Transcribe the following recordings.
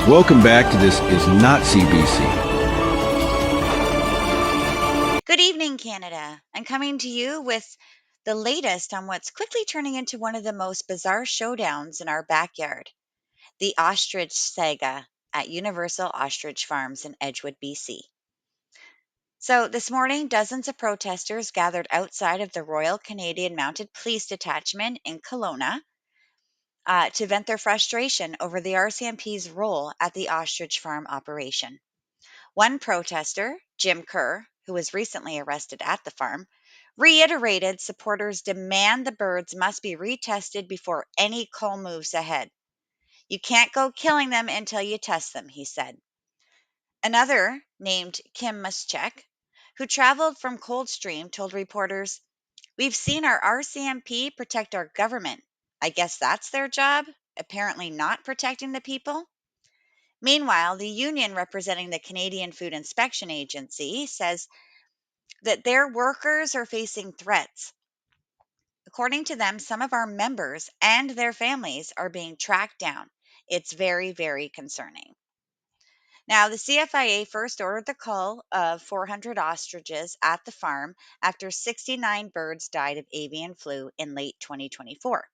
Welcome back to This Is Not CBC. Good evening, Canada. I'm coming to you with the latest on what's quickly turning into one of the most bizarre showdowns in our backyard, the ostrich saga at Universal Ostrich Farms in Edgewood, BC. So, this morning, dozens of protesters gathered outside of the Royal Canadian Mounted Police Detachment in Kelowna to vent their frustration over the RCMP's role at the ostrich farm operation. One protester, Jim Kerr, who was recently arrested at the farm, reiterated supporters demand the birds must be retested before any cull moves ahead. You can't go killing them until you test them, he said. Another, named Kim Muschek, who traveled from Coldstream, told reporters, "We've seen our RCMP protect our government. I guess that's their job, apparently not protecting the people." Meanwhile, the union representing the Canadian Food Inspection Agency says that their workers are facing threats. According to them, some of our members and their families are being tracked down. It's very, very concerning. Now, the CFIA first ordered the cull of 400 ostriches at the farm after 69 birds died of avian flu in late 2024.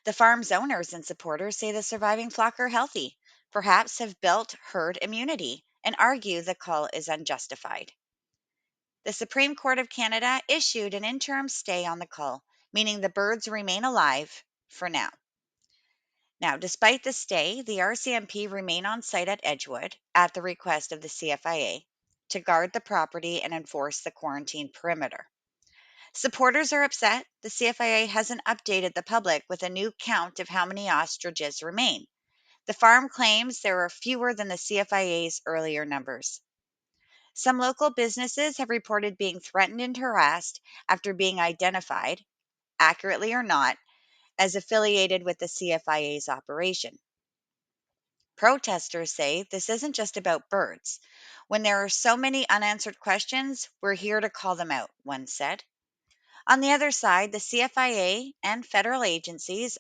The farm's owners and supporters say the surviving flock are healthy, perhaps have built herd immunity, and argue the cull is unjustified. The Supreme Court of Canada issued an interim stay on the cull, meaning the birds remain alive for now. Now, despite the stay, the RCMP remain on site at Edgewood at the request of the CFIA to guard the property and enforce the quarantine perimeter. Supporters are upset the CFIA hasn't updated the public with a new count of how many ostriches remain. The farm claims there are fewer than the CFIA's earlier numbers. Some local businesses have reported being threatened and harassed after being identified, accurately or not, as affiliated with the CFIA's operation. Protesters say this isn't just about birds. When there are so many unanswered questions, we're here to call them out, one said. On the other side, the CFIA and federal agencies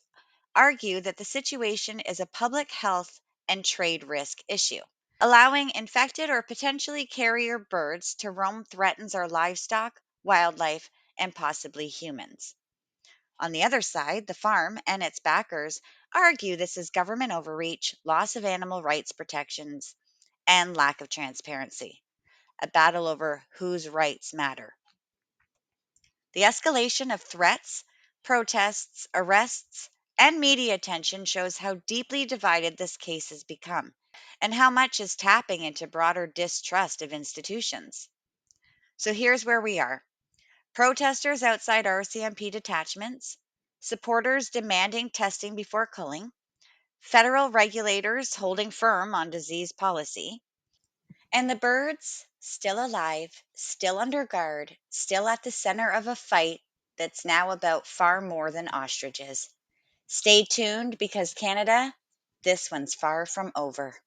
argue that the situation is a public health and trade risk issue. Allowing infected or potentially carrier birds to roam threatens our livestock, wildlife, and possibly humans. On the other side, the farm and its backers argue this is government overreach, loss of animal rights protections, and lack of transparency, a battle over whose rights matter. The escalation of threats, protests, arrests, and media attention shows how deeply divided this case has become and how much is tapping into broader distrust of institutions. So here's where we are: protesters outside RCMP detachments, supporters demanding testing before culling, federal regulators holding firm on disease policy, and the birds still alive, still under guard, still at the center of a fight that's now about far more than ostriches. Stay tuned because Canada, this one's far from over.